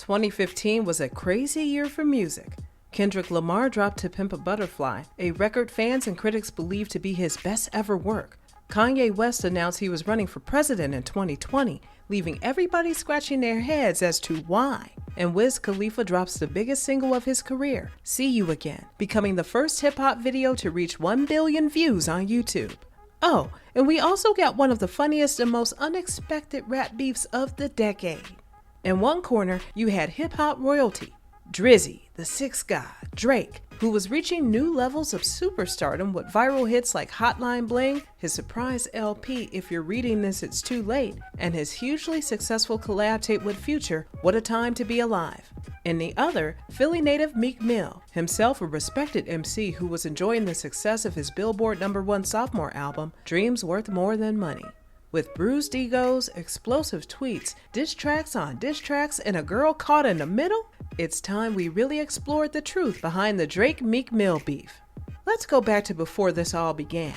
2015 was a crazy year for music. Kendrick Lamar dropped To Pimp a Butterfly, a record fans and critics believe to be his best ever work. Kanye West announced he was running for president in 2020, leaving everybody scratching their heads as to why. And Wiz Khalifa drops the biggest single of his career, See You Again, becoming the first hip-hop video to reach 1 billion views on YouTube. Oh, and we also got one of the funniest and most unexpected rap beefs of the decade. In one corner, you had hip-hop royalty, Drizzy, the Sixth God, Drake, who was reaching new levels of superstardom with viral hits like Hotline Bling, his surprise LP, If You're Reading This It's Too Late, and his hugely successful collab tape with Future, What a Time to Be Alive. In the other, Philly native Meek Mill, himself a respected MC who was enjoying the success of his Billboard #1 sophomore album, Dreams Worth More Than Money. With bruised egos, explosive tweets, diss tracks on diss tracks, and a girl caught in the middle, it's time we really explored the truth behind the Drake-Meek Mill beef. Let's go back to before this all began.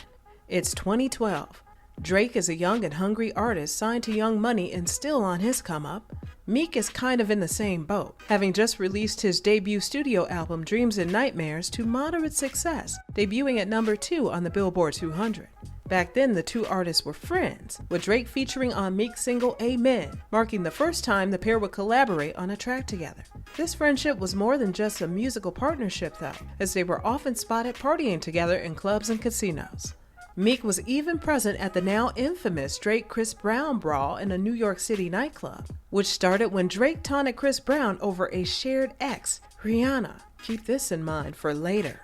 It's 2012. Drake is a young and hungry artist signed to Young Money and still on his come up. Meek is kind of in the same boat, having just released his debut studio album Dreams and Nightmares to moderate success, debuting at #2 on the Billboard 200. Back then, the two artists were friends, with Drake featuring on Meek's single Amen, marking the first time the pair would collaborate on a track together. This friendship was more than just a musical partnership though, as they were often spotted partying together in clubs and casinos. Meek was even present at the now infamous Drake-Chris Brown brawl in a New York City nightclub, which started when Drake taunted Chris Brown over a shared ex, Rihanna. Keep this in mind for later.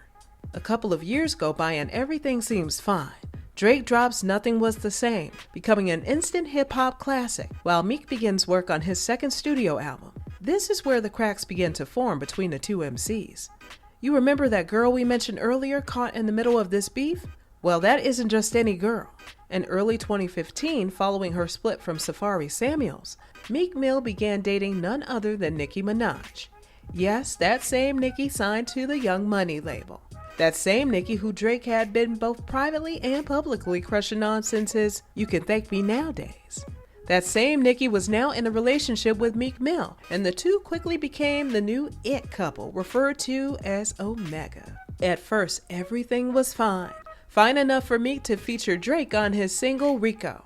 A couple of years go by and everything seems fine. Drake drops Nothing Was the Same, becoming an instant hip-hop classic, while Meek begins work on his second studio album. This is where the cracks begin to form between the two MCs. You remember that girl we mentioned earlier caught in the middle of this beef? Well, that isn't just any girl. In early 2015, following her split from Safari Samuels, Meek Mill began dating none other than Nicki Minaj. Yes, that same Nicki signed to the Young Money label. That same Nicki who Drake had been both privately and publicly crushing on since his You Can Thank Me Now days. That same Nicki was now in a relationship with Meek Mill, and the two quickly became the new it couple, referred to as Omega. At first, everything was fine. Fine enough for Meek to feature Drake on his single Rico.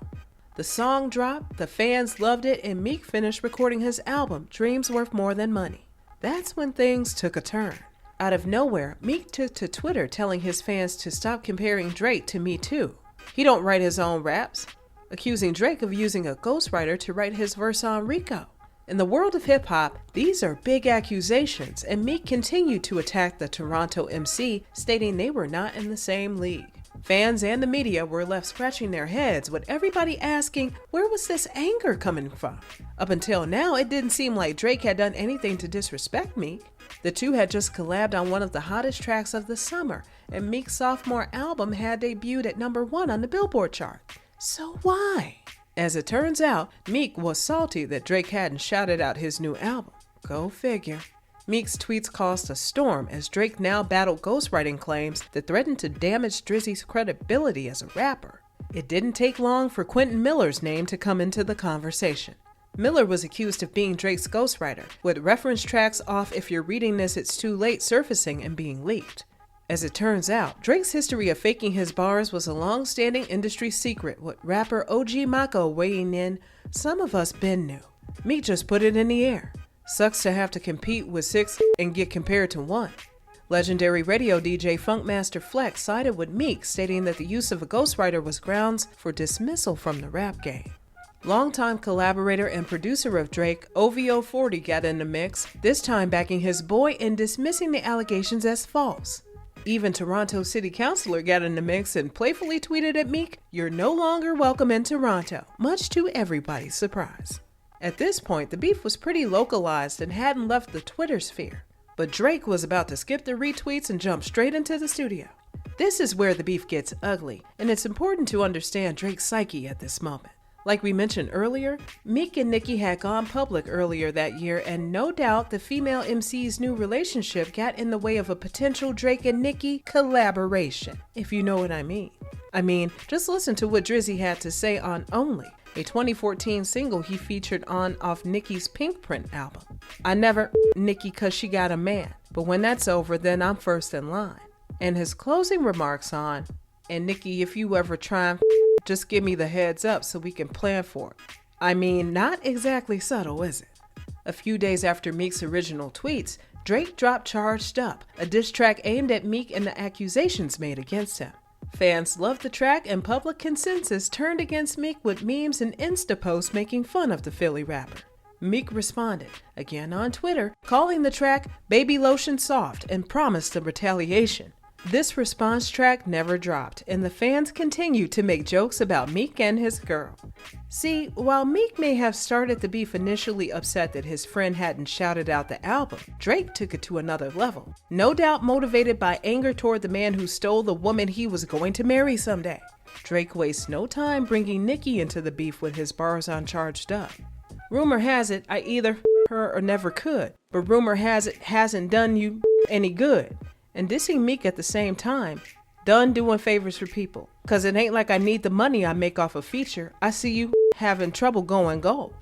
The song dropped, the fans loved it, and Meek finished recording his album, Dreams Worth More Than Money. That's when things took a turn. Out of nowhere, Meek took to Twitter telling his fans to stop comparing Drake to Me Too. He don't write his own raps, accusing Drake of using a ghostwriter to write his verse on Rico. In the world of hip-hop, these are big accusations, and Meek continued to attack the Toronto MC, stating they were not in the same league. Fans and the media were left scratching their heads, with everybody asking, where was this anger coming from? Up until now, it didn't seem like Drake had done anything to disrespect Meek. The two had just collabed on one of the hottest tracks of the summer, and Meek's sophomore album had debuted at #1 on the Billboard chart. So why? As it turns out, Meek was salty that Drake hadn't shouted out his new album. Go figure. Meek's tweets caused a storm as Drake now battled ghostwriting claims that threatened to damage Drizzy's credibility as a rapper. It didn't take long for Quentin Miller's name to come into the conversation. Miller was accused of being Drake's ghostwriter, with reference tracks off If You're Reading This It's Too Late surfacing and being leaked. As it turns out, Drake's history of faking his bars was a long-standing industry secret, with rapper OG Mako weighing in, some of us been knew. Meek just put it in the air. Sucks to have to compete with 6 and get compared to 1. Legendary radio DJ Funkmaster Flex sided with Meek, stating that the use of a ghostwriter was grounds for dismissal from the rap game. Longtime collaborator and producer of Drake, OVO 40 got in the mix, this time backing his boy and dismissing the allegations as false. Even Toronto City Councilor got in the mix and playfully tweeted at Meek, "You're no longer welcome in Toronto," much to everybody's surprise. At this point, the beef was pretty localized and hadn't left the Twitter sphere. But Drake was about to skip the retweets and jump straight into the studio. This is where the beef gets ugly, and it's important to understand Drake's psyche at this moment. Like we mentioned earlier, Meek and Nicki had gone public earlier that year, and no doubt the female MC's new relationship got in the way of a potential Drake and Nicki collaboration, if you know what I mean. Just listen to what Drizzy had to say on Only, a 2014 single he featured on off Nicki's Pink Print album. I never Nicki 'cause she got a man, but when that's over, then I'm first in line. And his closing remarks on, and Nicki, if you ever try and just give me the heads up so we can plan for it. I mean, not exactly subtle, is it? A few days after Meek's original tweets, Drake dropped Charged Up, a diss track aimed at Meek and the accusations made against him. Fans loved the track and public consensus turned against Meek with memes and Insta posts making fun of the Philly rapper. Meek responded, again on Twitter, calling the track Baby Lotion Soft and promised a retaliation. This response track never dropped, and the fans continued to make jokes about Meek and his girl. See, while Meek may have started the beef initially upset that his friend hadn't shouted out the album, Drake took it to another level, no doubt motivated by anger toward the man who stole the woman he was going to marry someday. Drake wastes no time bringing Nicki into the beef with his bars on Charged Up. Rumor has it I either her or never could, but rumor has it hasn't done you any good. And dissing Meek at the same time, done doing favors for people. 'Cause it ain't like I need the money I make off a feature. I see you having trouble going gold.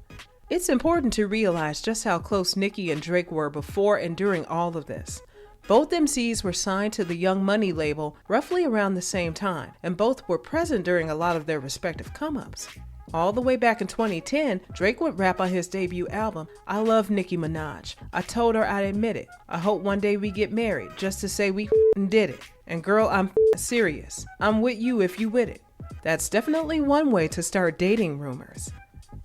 It's important to realize just how close Nicki and Drake were before and during all of this. Both MCs were signed to the Young Money label roughly around the same time, and both were present during a lot of their respective come-ups. All the way back in 2010, Drake would rap on his debut album, I love Nicki Minaj. I told her I'd admit it. I hope one day we get married, just to say we did it. And girl, I'm serious. I'm with you if you with it. That's definitely one way to start dating rumors.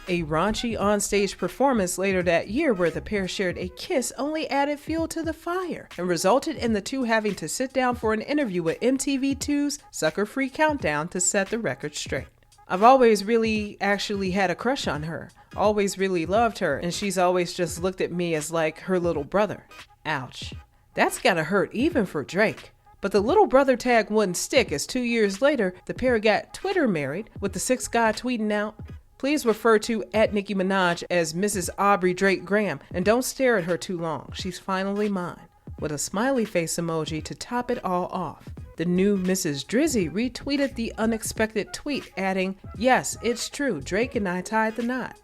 A raunchy onstage performance later that year where the pair shared a kiss only added fuel to the fire and resulted in the two having to sit down for an interview with MTV2's Sucker Free Countdown to set the record straight. I've always really actually had a crush on her, always really loved her, and she's always just looked at me as like her little brother. Ouch. That's gotta hurt even for Drake. But the little brother tag wouldn't stick as 2 years later, the pair got Twitter married with the sixth guy tweeting out, please refer to @Nicki Minaj as Mrs. Aubrey Drake Graham and don't stare at her too long. She's finally mine. With a smiley face emoji to top it all off. The new Mrs. Drizzy retweeted the unexpected tweet, adding, yes, it's true, Drake and I tied the knot.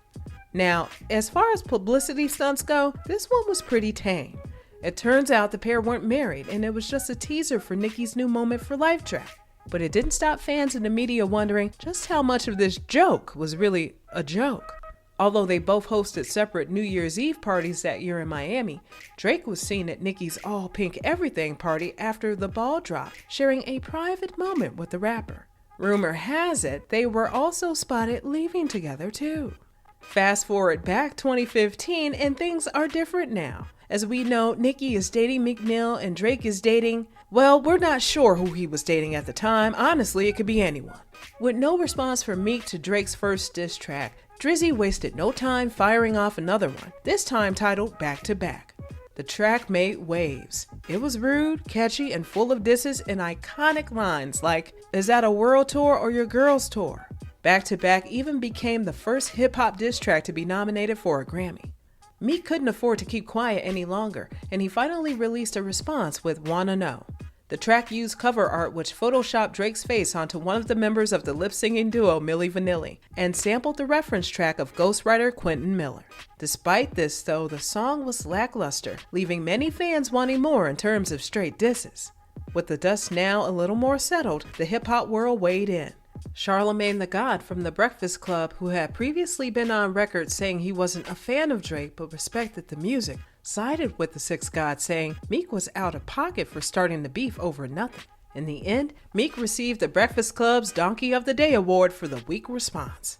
Now, as far as publicity stunts go, this one was pretty tame. It turns out the pair weren't married, and it was just a teaser for Nicki's new Moment for Life track. But it didn't stop fans in the media wondering just how much of this joke was really a joke. Although they both hosted separate New Year's Eve parties that year in Miami, Drake was seen at Nicki's All Pink Everything party after the ball drop, sharing a private moment with the rapper. Rumor has it they were also spotted leaving together too. Fast forward back 2015 and things are different now. As we know, Nicki is dating Meek Mill and Drake is dating, well, we're not sure who he was dating at the time. Honestly, it could be anyone. With no response from Meek to Drake's first diss track, Drizzy wasted no time firing off another one, this time titled Back to Back. The track made waves. It was rude, catchy, and full of disses and iconic lines like, is that a world tour or your girls tour? Back to Back even became the first hip-hop diss track to be nominated for a Grammy. Meek couldn't afford to keep quiet any longer, and he finally released a response with Wanna Know. The track used cover art which photoshopped Drake's face onto one of the members of the lip-singing duo Milli Vanilli and sampled the reference track of ghostwriter Quentin Miller. Despite this, though, the song was lackluster, leaving many fans wanting more in terms of straight disses. With the dust now a little more settled, the hip-hop world weighed in. Charlemagne the God from The Breakfast Club, who had previously been on record saying he wasn't a fan of Drake but respected the music, sided with the Sixth God, saying Meek was out of pocket for starting the beef over nothing. In the end, Meek received the Breakfast Club's Donkey of the Day award for the weak response.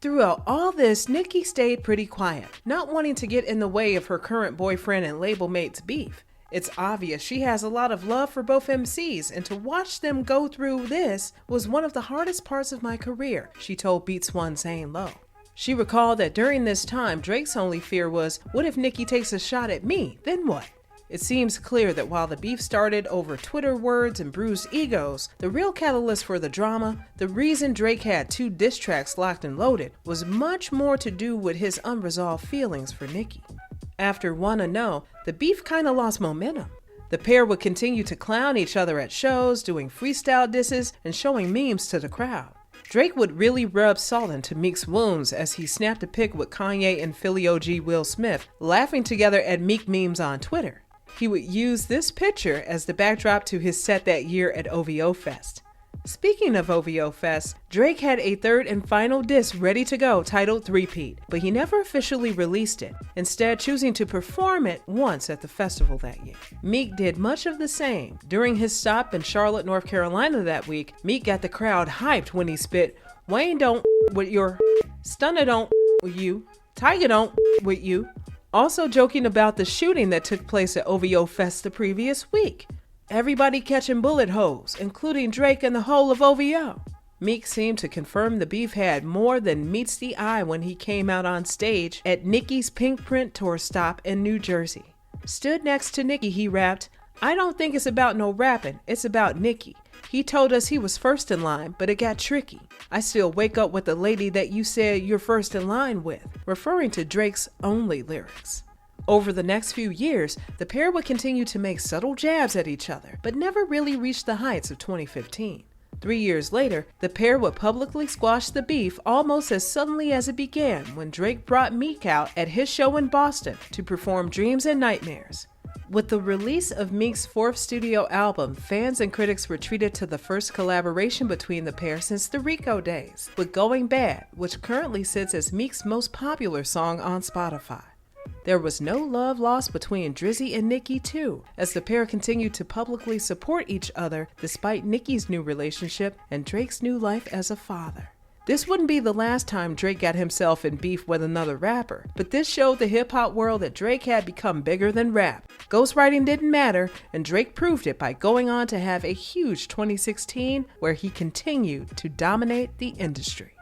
Throughout all this, Nicki stayed pretty quiet, not wanting to get in the way of her current boyfriend and label mate's beef. It's obvious she has a lot of love for both MCs, and to watch them go through this was one of the hardest parts of my career, she told Beats One Zane Lowe. She recalled that during this time, Drake's only fear was, what if Nicki takes a shot at me? Then what? It seems clear that while the beef started over Twitter words and bruised egos, the real catalyst for the drama, the reason Drake had 2 diss tracks locked and loaded, was much more to do with his unresolved feelings for Nicki. After Wanna Know, the beef kinda lost momentum. The pair would continue to clown each other at shows, doing freestyle disses and showing memes to the crowd. Drake would really rub salt into Meek's wounds as he snapped a pic with Kanye and Philly OG Will Smith, laughing together at Meek memes on Twitter. He would use this picture as the backdrop to his set that year at OVO Fest. Speaking of OVO Fest, Drake had a third and final diss ready to go titled Threepeat, but he never officially released it, instead choosing to perform it once at the festival that year. Meek did much of the same. During his stop in Charlotte, North Carolina that week, Meek got the crowd hyped when he spit, "Wayne don't with your, Stunner don't with you, Tiger don't with you," also joking about the shooting that took place at OVO Fest the previous week. Everybody catching bullet holes, including Drake and the whole of OVO. Meek seemed to confirm the beef had more than meets the eye when he came out on stage at Nicki's Pink Print tour stop in New Jersey. Stood next to Nicki, he rapped, "I don't think it's about no rapping, it's about Nicki. He told us he was first in line, but it got tricky. I still wake up with the lady that you said you're first in line with," referring to Drake's only lyrics. Over the next few years, the pair would continue to make subtle jabs at each other, but never really reached the heights of 2015. 3 years later, the pair would publicly squash the beef almost as suddenly as it began when Drake brought Meek out at his show in Boston to perform Dreams and Nightmares. With the release of Meek's fourth studio album, fans and critics were treated to the first collaboration between the pair since the Rico days, with Going Bad, which currently sits as Meek's most popular song on Spotify. There was no love lost between Drizzy and Nicki too, as the pair continued to publicly support each other despite Nicki's new relationship and Drake's new life as a father. This wouldn't be the last time Drake got himself in beef with another rapper, but this showed the hip-hop world that Drake had become bigger than rap. Ghostwriting didn't matter, and Drake proved it by going on to have a huge 2016 where he continued to dominate the industry.